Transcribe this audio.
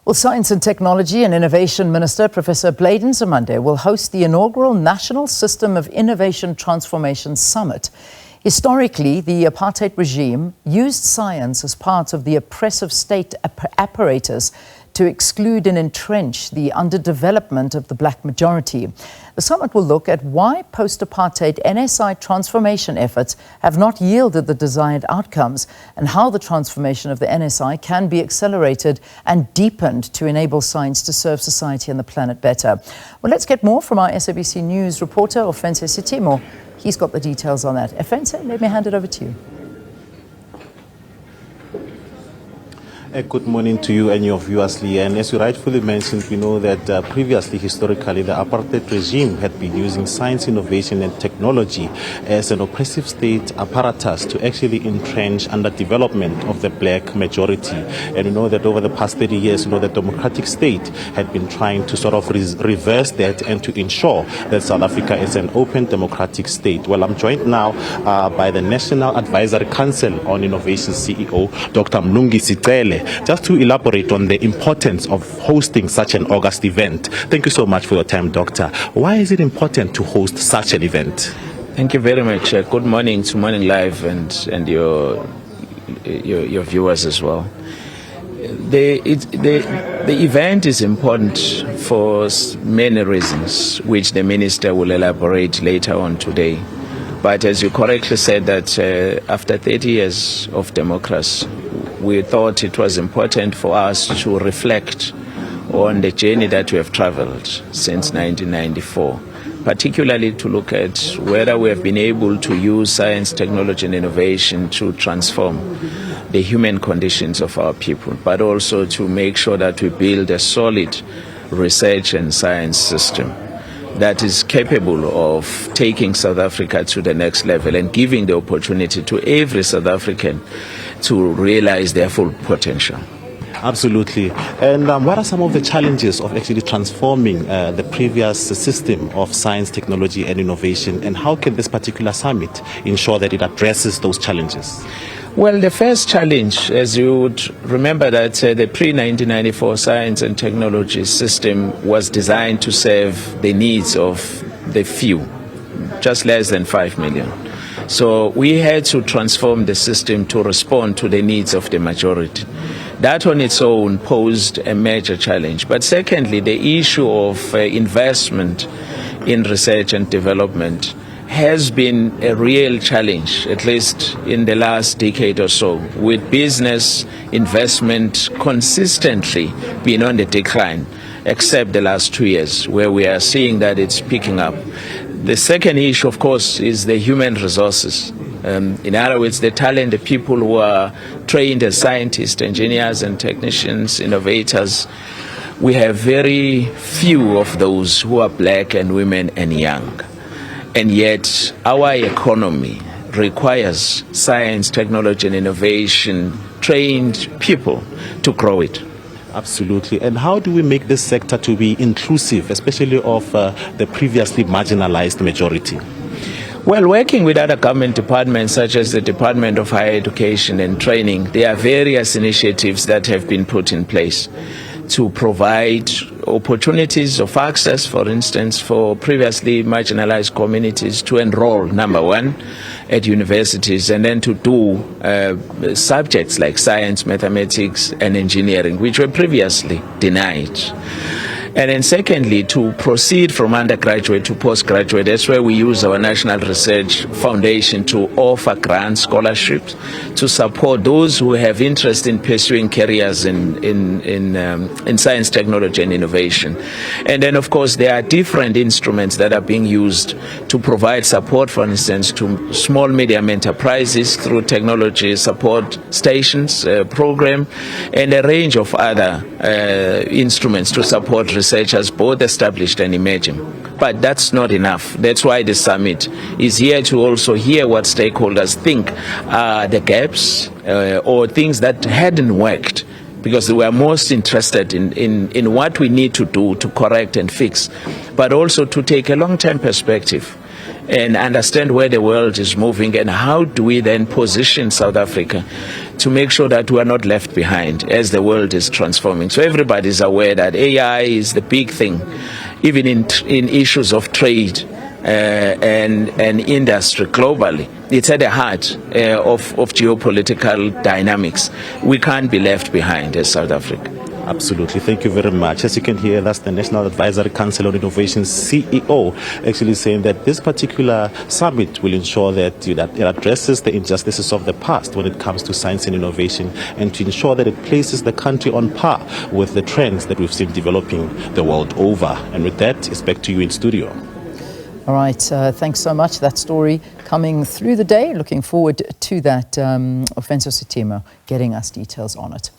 Well, Science and Technology and Innovation Minister Professor Bladen Zamande will host the inaugural National System of Innovation Transformation Summit. Historically, the apartheid regime used science as part of the oppressive state apparatus to exclude and entrench the underdevelopment of the black majority. The summit will look at why post-apartheid NSI transformation efforts have not yielded the desired outcomes and how the transformation of the NSI can be accelerated and deepened to enable science to serve society and the planet better. Well, let's get more from our SABC News reporter, Ofentse Setimo. He's got the details on that. Ofentse, let me hand it over to you. Good morning to you and your viewers, Lee. And as you rightfully mentioned, we know that previously, historically, the apartheid regime had been using science, innovation and technology as an oppressive state apparatus to actually entrench underdevelopment of the black majority. And we know that over the past 30 years, the democratic state had been trying to sort of reverse that and to ensure that South Africa is an open democratic state. Well, I'm joined now by the National Advisory Council on Innovation CEO, Dr. Mlungi Sicele, just to elaborate on the importance of hosting such an august event. Thank you so much for your time, Doctor. Why is it important to host such an event? Thank you very much. Good morning to Morning Live and your viewers as well. The event is important for many reasons, which the Minister will elaborate later on today. But as you correctly said, that after 30 years of democracy, we thought it was important for us to reflect on the journey that we have traveled since 1994, particularly to look at whether we have been able to use science, technology and innovation to transform the human conditions of our people, but also to make sure that we build a solid research and science system that is capable of taking South Africa to the next level and giving the opportunity to every South African to realize their full potential. Absolutely. And what are some of the challenges of actually transforming the previous system of science, technology and innovation, and how can this particular summit ensure that it addresses those challenges? Well, the first challenge, as you would remember, that the pre-1994 science and technology system was designed to serve the needs of the few, just less than 5 million. So we had to transform the system to respond to the needs of the majority. That on its own posed a major challenge. But secondly, the issue of investment in research and development has been a real challenge, at least in the last decade or so, with business investment consistently being on the decline, except the last 2 years, where we are seeing that it's picking up. The second issue, of course, is the human resources. In other words, the talent, the people who are trained as scientists, engineers and technicians, innovators. We have very few of those who are black and women and young. And yet our economy requires science, technology and innovation, trained people to grow it. Absolutely. And how do we make this sector to be inclusive, especially of the previously marginalized majority? Well, working with other government departments, such as the Department of Higher Education and Training, there are various initiatives that have been put in place to provide opportunities of access, for instance, for previously marginalized communities to enroll, number one, at universities, and then to do subjects like science, mathematics, and engineering, which were previously denied. And then secondly, to proceed from undergraduate to postgraduate. That's where we use our National Research Foundation to offer grant scholarships to support those who have interest in pursuing careers in science, technology and innovation. And then, of course, there are different instruments that are being used to provide support, for instance, to small, medium enterprises through technology support stations program, and a range of other instruments to support researchers, both established and emerging. But that's not enough. That's why the summit is here to also hear what stakeholders think are the gaps or things that hadn't worked, because they were most interested in what we need to do to correct and fix, but also to take a long-term perspective and understand where the world is moving and how do we then position South Africa to make sure that we are not left behind as the world is transforming. So everybody is aware that AI is the big thing, even in issues of trade and industry globally. It's at the heart of geopolitical dynamics. We can't be left behind as South Africa. Absolutely. Thank you very much. As you can hear, that's the National Advisory Council on Innovation CEO actually saying that this particular summit will ensure that it addresses the injustices of the past when it comes to science and innovation, and to ensure that it places the country on par with the trends that we've seen developing the world over. And with that, it's back to you in studio. All right, thanks so much. That story coming through the day. Looking forward to that. Ofentse Setimo getting us details on it.